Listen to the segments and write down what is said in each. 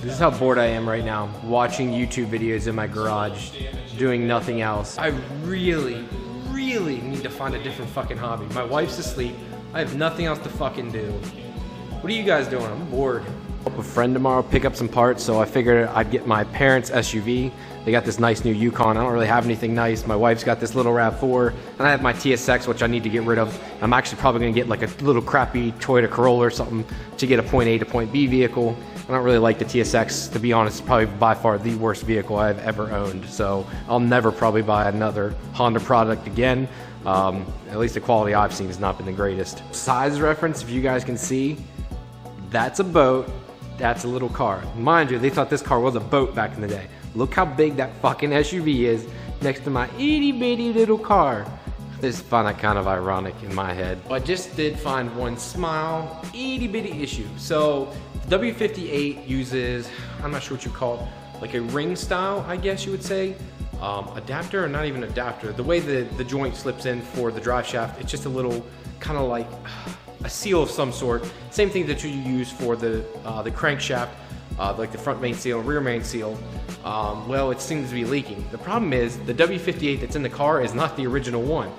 This is how bored I am right now, watching YouTube videos in my garage, doing nothing else. I really need to find a different fucking hobby. My wife's asleep. I have nothing else to fucking do. What are you guys doing? I'm bored. Help a friend tomorrow pick up some parts, so I figured I'd get my parents' SUV. They got this nice new Yukon. I don't really have anything nice. My wife's got this little RAV4, and I have my TSX, which I need to get rid of. I'm actually probably gonna get like a little crappy Toyota Corolla or something to get a point A to point B vehicle. I don't really like the TSX, to be honest. It's probably by far the worst vehicle I've ever owned. So I'll never probably buy another Honda product again. At least the quality I've seen has not been the greatest. Size reference, if you guys can see, that's a boat. That's a little car. Mind you, they thought this car was a boat back in the day. Look how big that fucking SUV is next to my itty bitty little car. This find that kind of ironic in my head. I just did find one small itty bitty issue. So the W58 uses, I'm not sure what you call it, like a ring style, I guess you would say. Adapter, or not even adapter. The way the joint slips in for the drive shaft, it's just a little kind of like a seal of some sort. Same thing that you use for the crankshaft, like the front main seal and rear main seal. Well, it seems to be leaking. The problem is the W58 that's in the car is not the original one.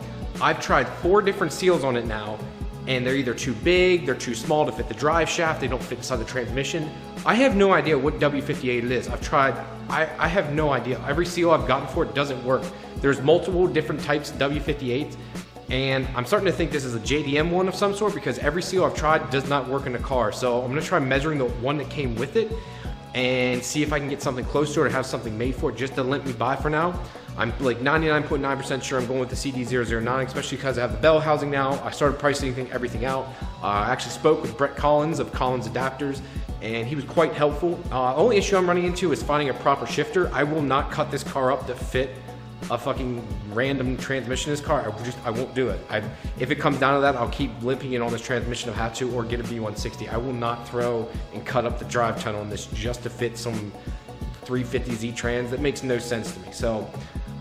I've tried 4 different seals on it now, and they're either too big, they're too small to fit the drive shaft, they don't fit inside the transmission. I have no idea what W58 it is. I've tried, I have no idea. Every seal I've gotten for it doesn't work. There's multiple different types of W58s, and I'm starting to think this is a JDM one of some sort because every seal I've tried does not work in the car. So I'm gonna try measuring the one that came with it and see if I can get something close to it or have something made for it just to let me buy for now. I'm like 99.9% sure I'm going with the CD009, especially because I have the bell housing now. I started pricing everything out. I actually spoke with Brett Collins of Collins Adapters, and he was quite helpful. Only issue I'm running into is finding a proper shifter. I will not cut this car up to fit a fucking random transmission in this car. I won't do it. If it comes down to that, I'll keep limping it on this transmission if I have to, or get a V160. I will not throw and cut up the drive tunnel on this just to fit some 350Z trans. That makes no sense to me. So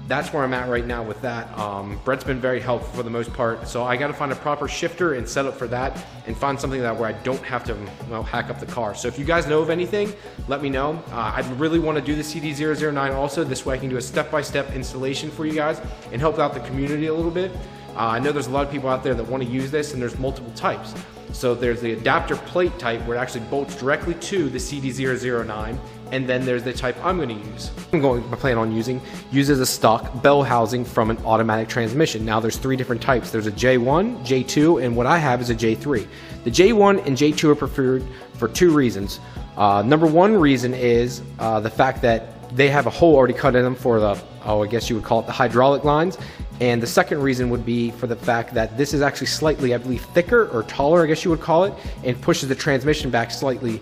that's where I'm at right now with that. Brett's been very helpful for the most part. So I got to find a proper shifter and set up for that, and find something that where I don't have to, well, hack up the car. So if you guys know of anything, let me know. I'd really want to do the CD009 also. This way I can do a step-by-step installation for you guys and help out the community a little bit. I know there's a lot of people out there that want to use this, and there's multiple types. So there's the adapter plate type where it actually bolts directly to the CD009, and then there's the type I'm going to use. I plan on using uses a stock bell housing from an automatic transmission. Now there's 3 different types. There's a J1, J2, and what I have is a J3. The J1 and J2 are preferred for 2 reasons. Number 1 reason is the fact that they have a hole already cut in them for the, I guess you would call it the hydraulic lines. And the second reason would be for the fact that this is actually slightly, I believe, thicker or taller, I guess you would call it, and pushes the transmission back slightly,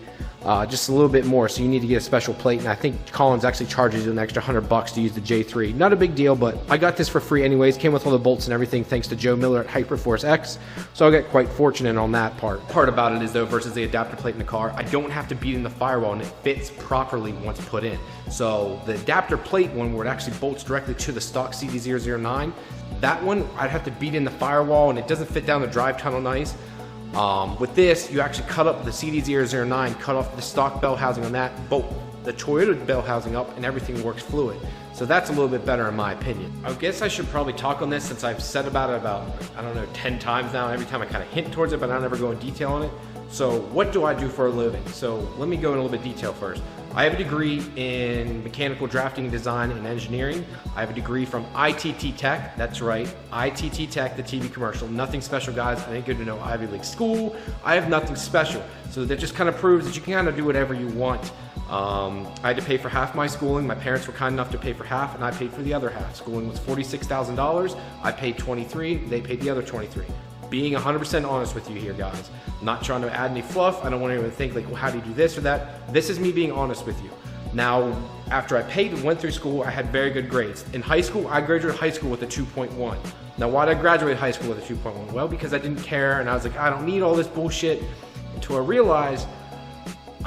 just a little bit more. So you need to get a special plate, and I think Collins actually charges you an extra $100 to use the J3. Not a big deal, but I got this for free anyways. Came with all the bolts and everything thanks to Joe Miller at Hyperforce X. So I got quite fortunate on that part. Part about it is though, versus the adapter plate in the car, I don't have to beat in the firewall, and it fits properly once put in. So the adapter plate one, where it actually bolts directly to the stock CD009, that one I'd have to beat in the firewall, and it doesn't fit down the drive tunnel nice. With this, you actually cut up the CD009, cut off the stock bell housing on that, bolt the Toyota bell housing up, and everything works fluid. So that's a little bit better in my opinion. I guess I should probably talk on this since I've said about it about, I don't know, 10 times now. Every time I kind of hint towards it, but I never go in detail on it. So what do I do for a living? So let me go in a little bit detail first. I have a degree in mechanical drafting and design and engineering. I have a degree from ITT Tech. That's right, ITT Tech, the TV commercial. Nothing special, guys. I didn't go to no Ivy League school. I have nothing special. So that just kind of proves that you can kind of do whatever you want. I had to pay for half my schooling. My parents were kind enough to pay for half, and I paid for the other half. Schooling was $46,000. I paid $23,000. They paid the other $23,000. Being 100% honest with you here, guys. I'm not trying to add any fluff. I don't want anyone to think like, well, how do you do this or that? This is me being honest with you. Now, after I paid and went through school, I had very good grades. In high school, I graduated high school with a 2.1. Now, why did I graduate high school with a 2.1? Well, because I didn't care, and I was like, I don't need all this bullshit, until I realized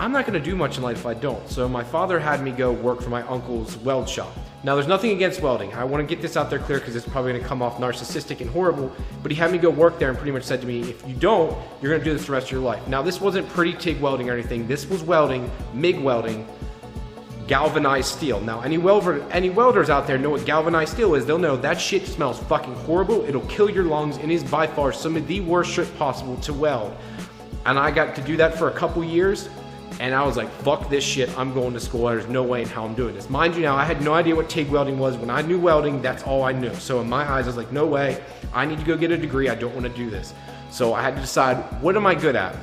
I'm not gonna do much in life if I don't. So my father had me go work for my uncle's weld shop. Now there's nothing against welding. I wanna get this out there clear because it's probably gonna come off narcissistic and horrible, but he had me go work there and pretty much said to me, if you don't, you're gonna do this the rest of your life. Now this wasn't pretty TIG welding or anything. This was welding, MIG welding, galvanized steel. Now any welders out there know what galvanized steel is. They'll know that shit smells fucking horrible. It'll kill your lungs and is by far some of the worst shit possible to weld. And I got to do that for a couple years. And I was like, fuck this shit, I'm going to school. There's no way in how I'm doing this. Mind you now, I had no idea what TIG welding was. When I knew welding, that's all I knew. So in my eyes, I was like, no way, I need to go get a degree. I don't want to do this. So I had to decide, what am I good at?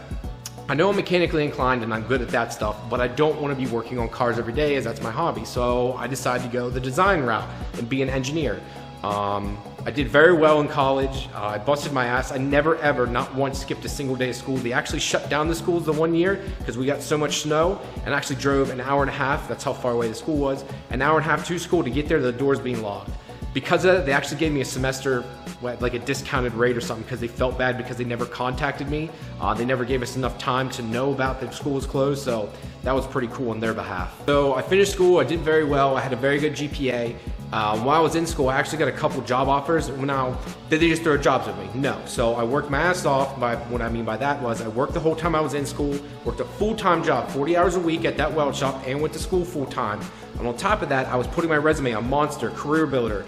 I know I'm mechanically inclined and I'm good at that stuff, but I don't want to be working on cars every day as that's my hobby. So I decided to go the design route and be an engineer. I did very well in college. I busted my ass. I never ever, not once, skipped a single day of school. They actually shut down the schools the one year because we got so much snow, and actually drove an hour and a half, that's how far away the school was, an hour and a half to school to get there, the doors being locked. Because of that, they actually gave me a semester, like a discounted rate or something, because they felt bad because they never contacted me. They never gave us enough time to know about the school was closed, so that was pretty cool on their behalf. So I finished school, I did very well, I had a very good GPA. While I was in school, I actually got a couple job offers. Now, did they just throw jobs at me? No. So I worked my ass off. What I mean by that was I worked the whole time I was in school, worked a full-time job, 40 hours a week at that weld shop, and went to school full-time. And on top of that, I was putting my resume on Monster, Career Builder.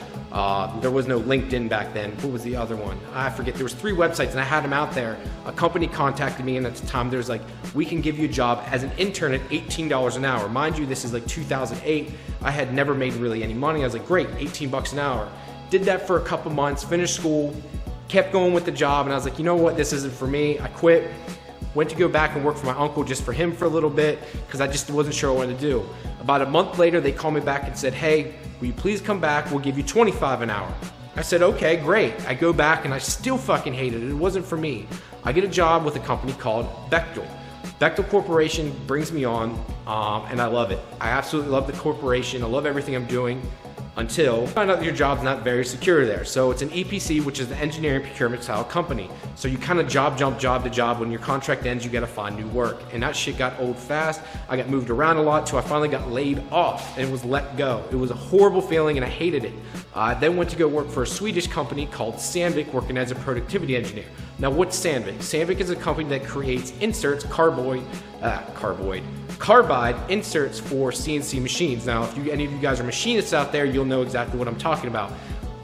There was no LinkedIn back then. What was the other one? I forget. There was 3 websites, and I had them out there. A company contacted me, and at the time, there was like, we can give you a job as an intern at $18 an hour. Mind you, this is like 2008. I had never made really any money. I was like, great, 18 bucks an hour. Did that for a couple months, finished school, kept going with the job, and I was like, you know what, this isn't for me. I quit, went to go back and work for my uncle just for him for a little bit, because I just wasn't sure what to do. About a month later, they called me back and said, hey, will you please come back? We'll give you 25 an hour. I said, okay, great. I go back and I still fucking hated it. It wasn't for me. I get a job with a company called Bechtel. Bechtel Corporation brings me on, and I love it. I absolutely love the corporation. I love everything I'm doing until you find out that your job's not very secure there. So it's an EPC, which is the engineering procurement style company. So you kind of job jump job to job. When your contract ends, you got to find new work. And that shit got old fast. I got moved around a lot, so I finally got laid off and was let go. It was a horrible feeling, and I hated it. I then went to go work for a Swedish company called Sandvik, working as a productivity engineer. Now, what's Sandvik? Sandvik is a company that creates inserts, carbide inserts for CNC machines. Now, if any of you guys are machinists out there, you'll know exactly what I'm talking about.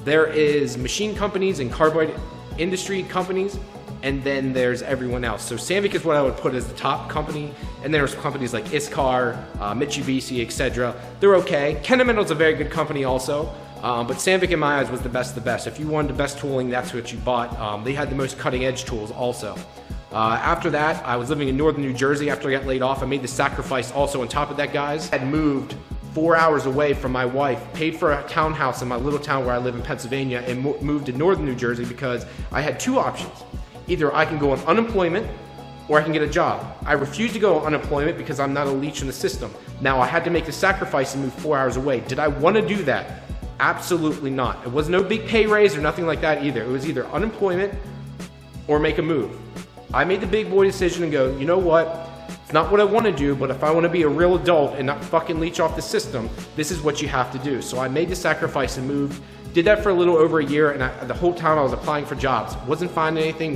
There is machine companies and carbide industry companies, and then there's everyone else. So Sandvik is what I would put as the top company, and there's companies like Iskar, Mitsubishi, etc. They're okay. Kennametal's a very good company also. But Sandvik in my eyes was the best of the best. If you wanted the best tooling, that's what you bought. They had the most cutting edge tools also. After that, I was living in northern New Jersey after I got laid off. I made the sacrifice also on top of that, guys. I had moved 4 hours away from my wife, paid for a townhouse in my little town where I live in Pennsylvania, and moved to northern New Jersey because I had 2 options. Either I can go on unemployment or I can get a job. I refused to go on unemployment because I'm not a leech in the system. Now, I had to make the sacrifice and move 4 hours away. Did I want to do that? Absolutely not. It was no big pay raise or nothing like that either. It was either unemployment or make a move. I made the big boy decision and go, you know what? It's not what I want to do, but if I want to be a real adult and not fucking leech off the system, this is what you have to do. So I made the sacrifice and moved. Did that for a little over a year, and the whole time I was applying for jobs. Wasn't finding anything,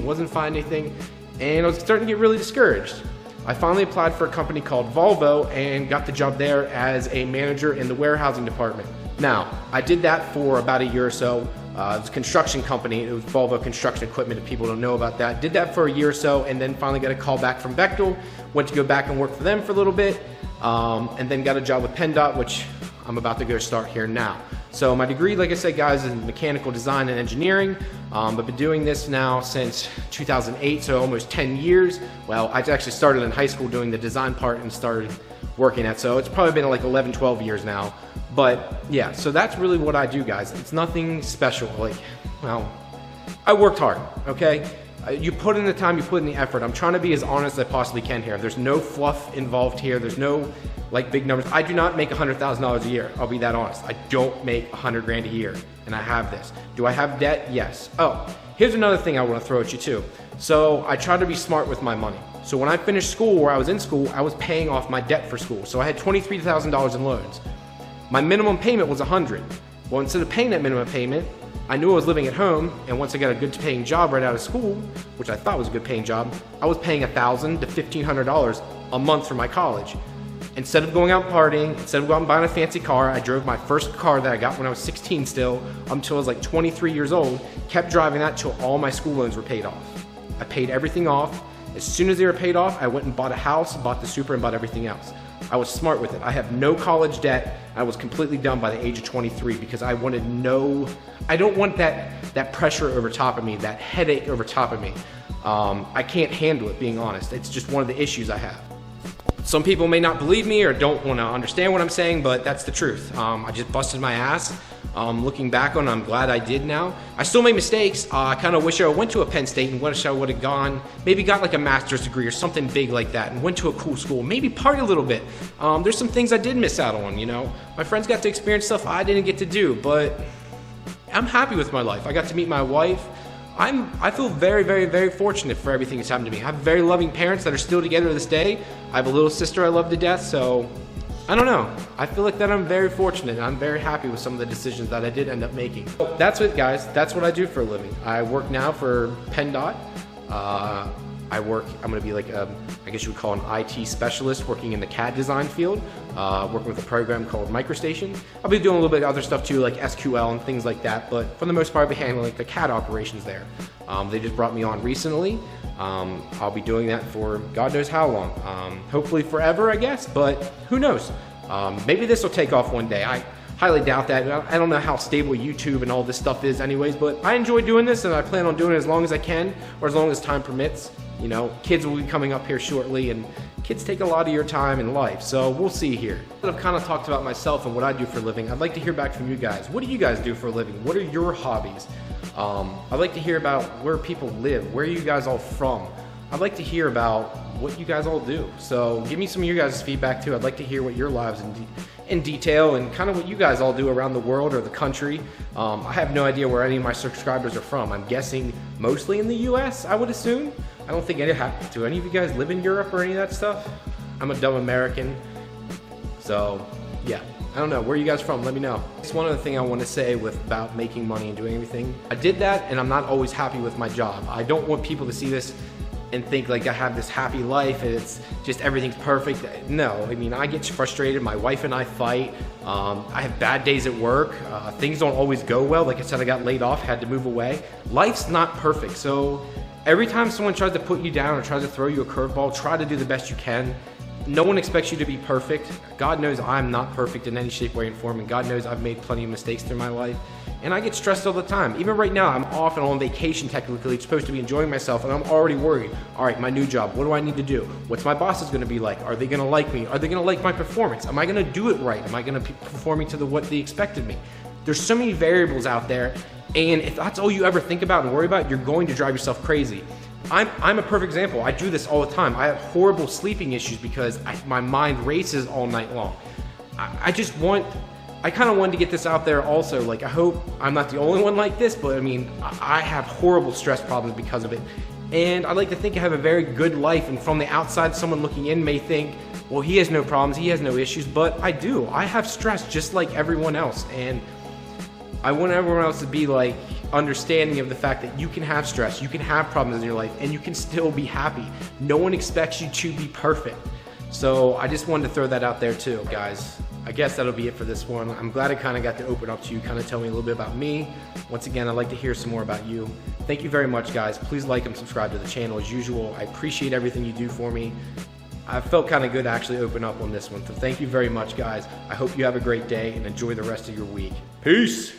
and I was starting to get really discouraged. I finally applied for a company called Volvo and got the job there as a manager in the warehousing department. Now, I did that for about a year or so. It was a construction company. It was Volvo Construction Equipment, if people don't know about that. Did that for a year or so, and then finally got a call back from Bechtel. Went to go back and work for them for a little bit, and then got a job with PennDOT, which I'm about to go start here now. So my degree, like I said, guys, is in mechanical design and engineering. I've been doing this now since 2008, so almost 10 years. Well, I actually started in high school doing the design part and started working at, so it's probably been like 11, 12 years now. But yeah, so that's really what I do, guys. It's nothing special. Like, well, I worked hard, okay? You put in the time, you put in the effort. I'm trying to be as honest as I possibly can here. There's no fluff involved here. There's no like big numbers. I do not make $100,000 a year. I'll be that honest. I don't make 100 grand a year, and I have this. Do I have debt? Yes. Oh, here's another thing I want to throw at you too. So I try to be smart with my money. So when I finished school, or I was in school, I was paying off my debt for school. So I had $23,000 in loans. My minimum payment was $100. Well, instead of paying that minimum payment, I knew I was living at home, and once I got a good paying job right out of school, which I thought was a good paying job, I was paying $1,000 to $1,500 a month for my college. Instead of going out partying, instead of going out and buying a fancy car, I drove my first car that I got when I was 16 still, until I was like 23 years old, kept driving that till all my school loans were paid off. I paid everything off. As soon as they were paid off, I went and bought a house, bought the Supra, and bought everything else. I was smart with it. I have no college debt. I was completely done by the age of 23 because I wanted I don't want that pressure over top of me, that headache over top of me. I can't handle it, being honest. It's just one of the issues I have. Some people may not believe me or don't want to understand what I'm saying, but that's the truth. I just busted my ass. Looking back on it, I'm glad I did now. I still made mistakes. I kind of wish I went to a Penn State and wish I would have gone, maybe got like a master's degree or something big like that and went to a cool school, maybe party a little bit. There's some things I did miss out on, you know. My friends got to experience stuff I didn't get to do, but I'm happy with my life. I got to meet my wife. I feel very, very, very fortunate for everything that's happened to me. I have very loving parents that are still together to this day. I have a little sister I love to death, so I don't know. I feel like that I'm very fortunate, and I'm very happy with some of the decisions that I did end up making. That's it, guys. That's what I do for a living. I work now for PennDOT. I'm gonna be like I guess you would call an IT specialist working in the CAD design field, working with a program called MicroStation. I'll be doing a little bit of other stuff too, like SQL and things like that, but for the most part, I'll be handling like the CAD operations there. They just brought me on recently. I'll be doing that for God knows how long. Hopefully forever, I guess, but who knows? Maybe this will take off one day. I highly doubt that. I don't know how stable YouTube and all this stuff is anyways, but I enjoy doing this and I plan on doing it as long as I can, or as long as time permits. You know, kids will be coming up here shortly, and kids take a lot of your time in life, so we'll see here. I've kind of talked about myself and what I do for a living. I'd like to hear back from you guys. What do you guys do for a living? What are your hobbies? I'd like to hear about where people live. Where are you guys all from? I'd like to hear about what you guys all do. So give me some of your guys' feedback too. I'd like to hear what your lives in detail and kind of what you guys all do around the world or the country. I have no idea where any of my subscribers are from. I'm guessing mostly in the US, I would assume. I don't think do any of you guys live in Europe or any of that stuff? I'm a dumb American. So yeah, I don't know. Where are you guys from? Let me know. It's one other thing I want to say about making money and doing everything. I did that and I'm not always happy with my job. I don't want people to see this and think like I have this happy life and it's just everything's perfect. No, I mean, I get frustrated. My wife and I fight. I have bad days at work. Things don't always go well. Like I said, I got laid off, had to move away. Life's not perfect. So every time someone tries to put you down or tries to throw you a curveball, try to do the best you can. No one expects you to be perfect. God knows I'm not perfect in any shape, way, and form, and God knows I've made plenty of mistakes through my life. And I get stressed all the time. Even right now, I'm off and on vacation technically, supposed to be enjoying myself, and I'm already worried. All right, my new job, what do I need to do? What's my bosses gonna be like? Are they gonna like me? Are they gonna like my performance? Am I gonna do it right? Am I gonna be performing to what they expect of me? There's so many variables out there, and if that's all you ever think about and worry about, you're going to drive yourself crazy. I'm a perfect example. I do this all the time. I have horrible sleeping issues because my mind races all night long. I kind of wanted to get this out there also. Like, I hope I'm not the only one like this, but I mean, I have horrible stress problems because of it. And I like to think I have a very good life, and from the outside, someone looking in may think, well, he has no problems, he has no issues, but I do. I have stress just like everyone else, and I want everyone else to be like understanding of the fact that you can have stress, you can have problems in your life, and you can still be happy. No one expects you to be perfect. So I just wanted to throw that out there too, guys. I guess that'll be it for this one. I'm glad I kind of got to open up to you, kind of tell me a little bit about me. Once again, I'd like to hear some more about you. Thank you very much, guys. Please like and subscribe to the channel as usual. I appreciate everything you do for me. I felt kind of good to actually open up on this one. So thank you very much, guys. I hope you have a great day and enjoy the rest of your week. Peace.